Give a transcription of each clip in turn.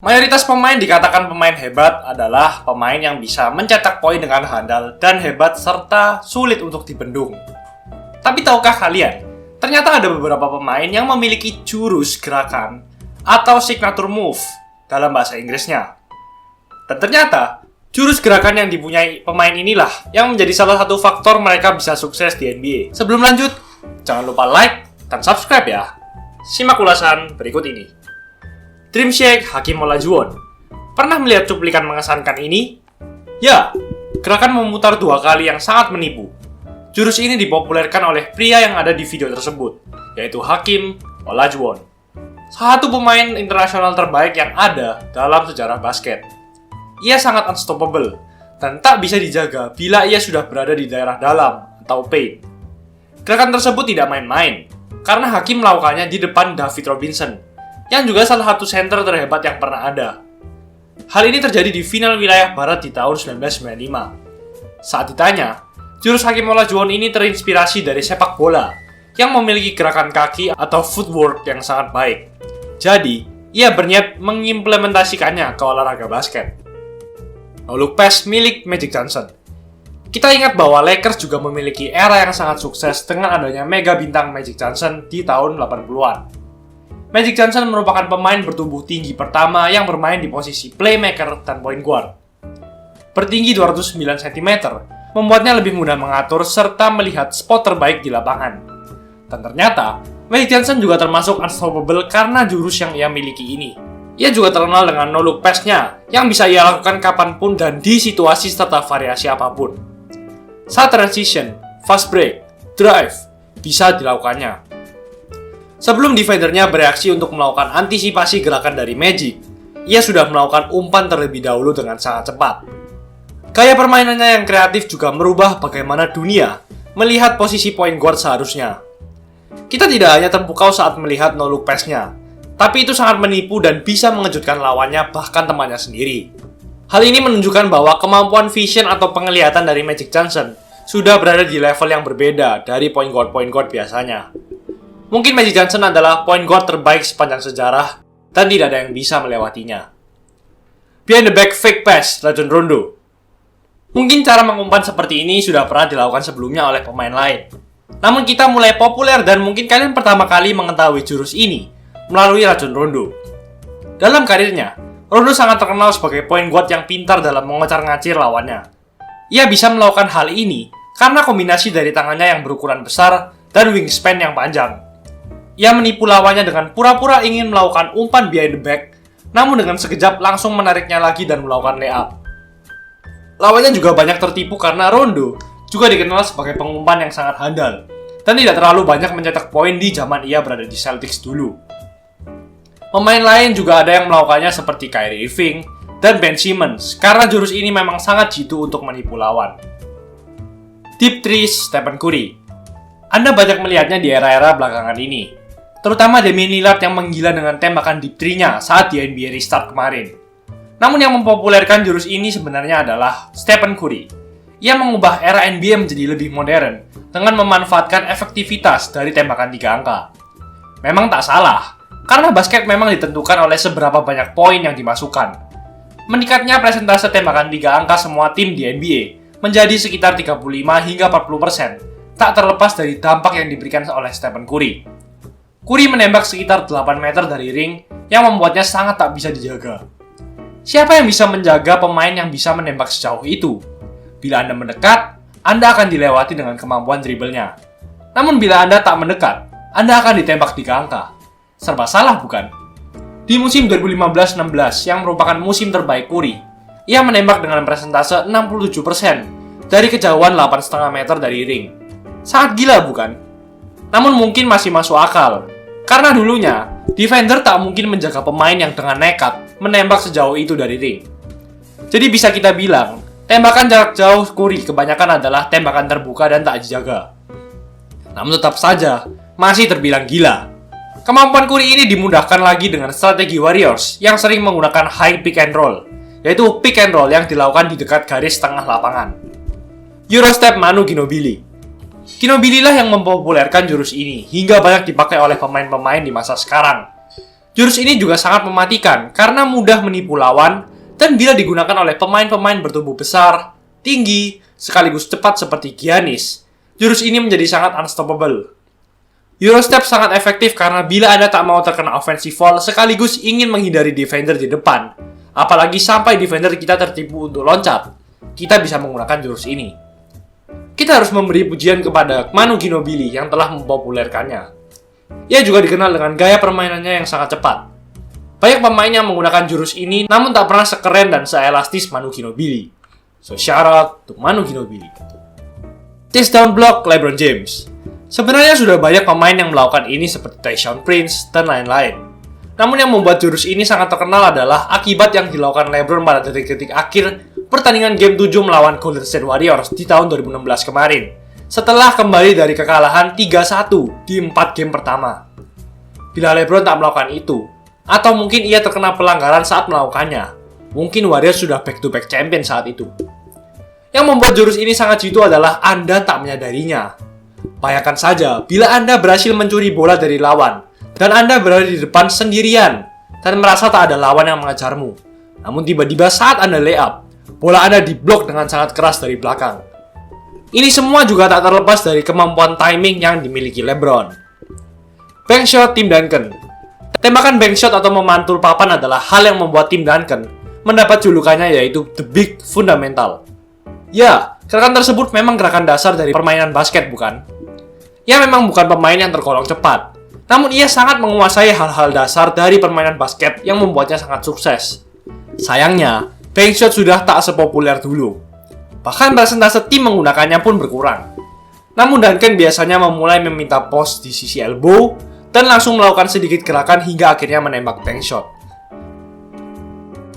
Mayoritas pemain dikatakan pemain hebat adalah pemain yang bisa mencetak poin dengan handal dan hebat serta sulit untuk dibendung. Tapi tahukah kalian, ternyata ada beberapa pemain yang memiliki jurus gerakan atau signature move dalam bahasa Inggrisnya. Dan ternyata, jurus gerakan yang dipunyai pemain inilah yang menjadi salah satu faktor mereka bisa sukses di NBA. Sebelum lanjut, jangan lupa like dan subscribe ya. Simak ulasan berikut ini. Dream Shake Hakeem Olajuwon. Pernah melihat cuplikan mengesankan ini? Ya, gerakan memutar 2 kali yang sangat menipu. Jurus ini dipopulerkan oleh pria yang ada di video tersebut, yaitu Hakeem Olajuwon. Salah satu pemain internasional terbaik yang ada dalam sejarah basket. Ia sangat unstoppable dan tak bisa dijaga bila ia sudah berada di daerah dalam atau paint. Gerakan tersebut tidak main-main, karena Hakeem melakukannya di depan David Robinson, yang juga salah satu center terhebat yang pernah ada. Hal ini terjadi di final wilayah barat di tahun 1995. Saat ditanya, jurus Hakeem Olajuwon ini terinspirasi dari sepak bola yang memiliki gerakan kaki atau footwork yang sangat baik. Jadi, ia berniat mengimplementasikannya ke olahraga basket. No-look pass milik Magic Johnson. Kita ingat bahwa Lakers juga memiliki era yang sangat sukses dengan adanya mega bintang Magic Johnson di tahun 80-an. Magic Johnson merupakan pemain bertubuh tinggi pertama yang bermain di posisi playmaker dan point guard. Bertinggi 209 cm, membuatnya lebih mudah mengatur serta melihat spot terbaik di lapangan. Dan ternyata, Magic Johnson juga termasuk unstoppable karena jurus yang ia miliki ini. Ia juga terkenal dengan no-look pass-nya, yang bisa ia lakukan kapanpun dan di situasi serta variasi apapun. Saat transition, fast break, drive, bisa dilakukannya. Sebelum defendernya bereaksi untuk melakukan antisipasi gerakan dari Magic, ia sudah melakukan umpan terlebih dahulu dengan sangat cepat. Gaya permainannya yang kreatif juga merubah bagaimana dunia melihat posisi point guard seharusnya. Kita tidak hanya terpukau saat melihat no-look pass-nya, tapi itu sangat menipu dan bisa mengejutkan lawannya bahkan temannya sendiri. Hal ini menunjukkan bahwa kemampuan vision atau penglihatan dari Magic Johnson sudah berada di level yang berbeda dari point guard biasanya. Mungkin Magic Johnson adalah point guard terbaik sepanjang sejarah dan tidak ada yang bisa melewatinya. Behind the back fake pass, Rajon Rondo. Mungkin cara mengumpan seperti ini sudah pernah dilakukan sebelumnya oleh pemain lain. Namun kita mulai populer dan mungkin kalian pertama kali mengetahui jurus ini melalui Rajon Rondo. Dalam karirnya, Rondo sangat terkenal sebagai point guard yang pintar dalam mengocar-ngacir lawannya. Ia bisa melakukan hal ini karena kombinasi dari tangannya yang berukuran besar dan wingspan yang panjang. Ia menipu lawannya dengan pura-pura ingin melakukan umpan behind the back, namun dengan sekejap langsung menariknya lagi dan melakukan layup. Lawannya juga banyak tertipu karena Rondo juga dikenal sebagai pengumpan yang sangat handal dan tidak terlalu banyak mencetak poin di zaman ia berada di Celtics dulu. Pemain lain juga ada yang melakukannya seperti Kyrie Irving dan Ben Simmons karena jurus ini memang sangat jitu untuk menipu lawan. Deep Threes Stephen Curry. Anda banyak melihatnya di era-era belakangan ini, terutama Damian Lillard yang menggila dengan tembakan deep three-nya saat di NBA Restart kemarin. Namun yang mempopulerkan jurus ini sebenarnya adalah Stephen Curry. Ia mengubah era NBA menjadi lebih modern dengan memanfaatkan efektivitas dari tembakan 3 angka. Memang tak salah, karena basket memang ditentukan oleh seberapa banyak poin yang dimasukkan. Meningkatnya presentase tembakan 3 angka semua tim di NBA menjadi sekitar 35 hingga 40%, tak terlepas dari dampak yang diberikan oleh Stephen Curry. Curry menembak sekitar 8 meter dari ring yang membuatnya sangat tak bisa dijaga. Siapa yang bisa menjaga pemain yang bisa menembak sejauh itu? Bila Anda mendekat, Anda akan dilewati dengan kemampuan dribblenya. Namun bila Anda tak mendekat, Anda akan ditembak 3 angka. Serba salah bukan? Di musim 2015-16 yang merupakan musim terbaik Curry, ia menembak dengan presentase 67% dari kejauhan 8,5 meter dari ring. Sangat gila bukan? Namun mungkin masih masuk akal. Karena dulunya, defender tak mungkin menjaga pemain yang dengan nekat menembak sejauh itu dari ring. Jadi bisa kita bilang, tembakan jarak jauh Curry kebanyakan adalah tembakan terbuka dan tak dijaga. Namun tetap saja, masih terbilang gila. Kemampuan Curry ini dimudahkan lagi dengan strategi Warriors yang sering menggunakan high pick and roll, yaitu pick and roll yang dilakukan di dekat garis tengah lapangan. Eurostep Manu Ginobili. Ginobili lah yang mempopulerkan jurus ini hingga banyak dipakai oleh pemain-pemain di masa sekarang. Jurus ini juga sangat mematikan karena mudah menipu lawan dan bila digunakan oleh pemain-pemain bertubuh besar, tinggi, sekaligus cepat seperti Giannis, jurus ini menjadi sangat unstoppable. Eurostep sangat efektif karena bila Anda tak mau terkena offensive foul sekaligus ingin menghindari defender di depan, apalagi sampai defender kita tertipu untuk loncat, kita bisa menggunakan jurus ini. Kita harus memberi pujian kepada Manu Ginobili yang telah mempopulerkannya. Ia juga dikenal dengan gaya permainannya yang sangat cepat. Banyak pemain yang menggunakan jurus ini namun tak pernah sekeren dan seelastis Manu Ginobili. So shout out to Manu Ginobili. Chase down block LeBron James. Sebenarnya sudah banyak pemain yang melakukan ini seperti Tayshaun Prince dan lain-lain. Namun yang membuat jurus ini sangat terkenal adalah akibat yang dilakukan LeBron pada detik-detik akhir pertandingan Game 7 melawan Golden State Warriors di tahun 2016 kemarin, setelah kembali dari kekalahan 3-1 di 4 game pertama. Bila LeBron tak melakukan itu, atau mungkin ia terkena pelanggaran saat melakukannya, mungkin Warriors sudah back-to-back champion saat itu. Yang membuat jurus ini sangat jitu adalah Anda tak menyadarinya. Bayangkan saja, bila Anda berhasil mencuri bola dari lawan, dan Anda berada di depan sendirian, dan merasa tak ada lawan yang mengejarmu. Namun tiba-tiba saat Anda layup, bola Anda diblok dengan sangat keras dari belakang. Ini semua juga tak terlepas dari kemampuan timing yang dimiliki LeBron. Bank shot Tim Duncan. Tembakan bank shot atau memantul papan adalah hal yang membuat Tim Duncan mendapat julukannya yaitu The Big Fundamental. Ya, gerakan tersebut memang gerakan dasar dari permainan basket, bukan? Ia memang bukan pemain yang tergolong cepat, namun ia sangat menguasai hal-hal dasar dari permainan basket yang membuatnya sangat sukses. Sayangnya, bank shot sudah tak sepopuler dulu. Bahkan persentase tim menggunakannya pun berkurang. Namun Duncan biasanya memulai meminta post di sisi elbow dan langsung melakukan sedikit gerakan hingga akhirnya menembak bank shot.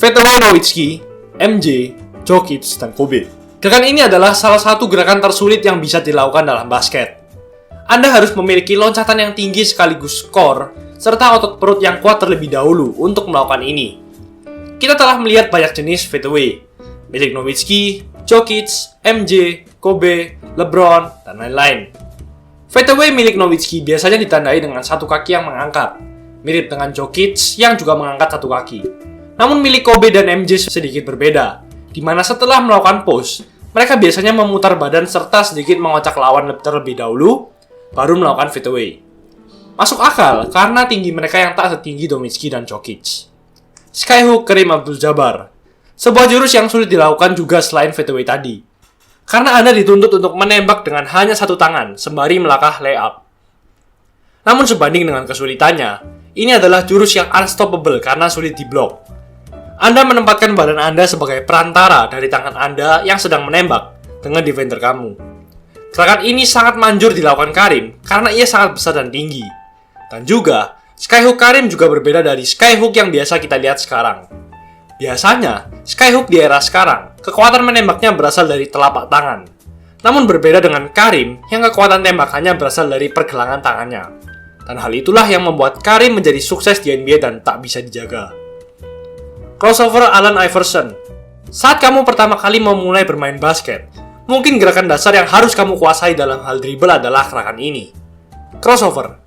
Fadeaway Nowitzki, MJ, Jokic, dan Kobe. Gerakan ini adalah salah satu gerakan tersulit yang bisa dilakukan dalam basket. Anda harus memiliki loncatan yang tinggi sekaligus skor, serta otot perut yang kuat terlebih dahulu untuk melakukan ini. Kita telah melihat banyak jenis fadeaway, milik Nowitzki, Jokic, MJ, Kobe, LeBron, dan lain-lain. Fadeaway milik Nowitzki biasanya ditandai dengan satu kaki yang mengangkat, mirip dengan Jokic yang juga mengangkat satu kaki. Namun milik Kobe dan MJ sedikit berbeda, di mana setelah melakukan post, mereka biasanya memutar badan serta sedikit mengocak lawan terlebih dahulu, baru melakukan fadeaway. Masuk akal karena tinggi mereka yang tak setinggi Nowitzki dan Jokic. Skyhook Kareem Abdul-Jabbar. Sebuah jurus yang sulit dilakukan juga selain fadeaway tadi. Karena Anda dituntut untuk menembak dengan hanya satu tangan, sembari melangkah layup. Namun sebanding dengan kesulitannya, ini adalah jurus yang unstoppable karena sulit diblok. Anda menempatkan badan Anda sebagai perantara dari tangan Anda yang sedang menembak dengan defender kamu. Gerakan ini sangat manjur dilakukan Kareem karena ia sangat besar dan tinggi. Dan juga, skyhook Kareem juga berbeda dari skyhook yang biasa kita lihat sekarang. Biasanya, skyhook di era sekarang, kekuatan menembaknya berasal dari telapak tangan. Namun berbeda dengan Kareem yang kekuatan tembakannya berasal dari pergelangan tangannya. Dan hal itulah yang membuat Kareem menjadi sukses di NBA dan tak bisa dijaga. Crossover Allen Iverson. Saat kamu pertama kali memulai bermain basket, mungkin gerakan dasar yang harus kamu kuasai dalam hal dribble adalah gerakan ini, crossover.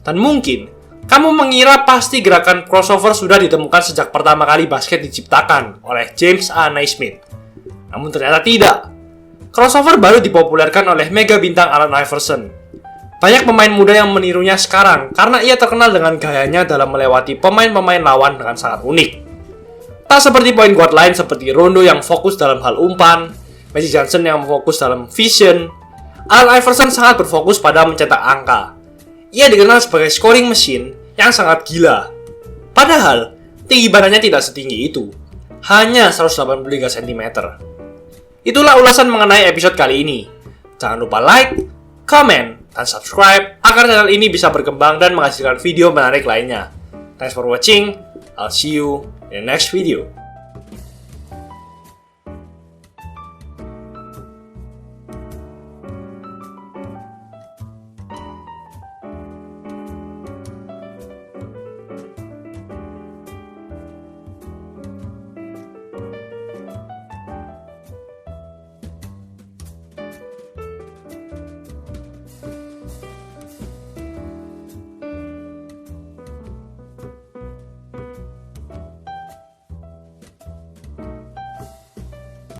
Dan mungkin kamu mengira pasti gerakan crossover sudah ditemukan sejak pertama kali basket diciptakan oleh James A. Naismith. Namun ternyata tidak. Crossover baru dipopulerkan oleh mega bintang Allen Iverson. Banyak pemain muda yang menirunya sekarang karena ia terkenal dengan gayanya dalam melewati pemain-pemain lawan dengan sangat unik. Tak seperti point guard lain seperti Rondo yang fokus dalam hal umpan, Magic Johnson yang fokus dalam vision, Allen Iverson sangat berfokus pada mencetak angka. Ia dikenal sebagai scoring machine yang sangat gila. Padahal, tinggi badannya tidak setinggi itu, hanya 183 cm. Itulah ulasan mengenai episode kali ini. Jangan lupa like, comment, dan subscribe agar channel ini bisa berkembang dan menghasilkan video menarik lainnya. Thanks for watching. I'll see you in the next video.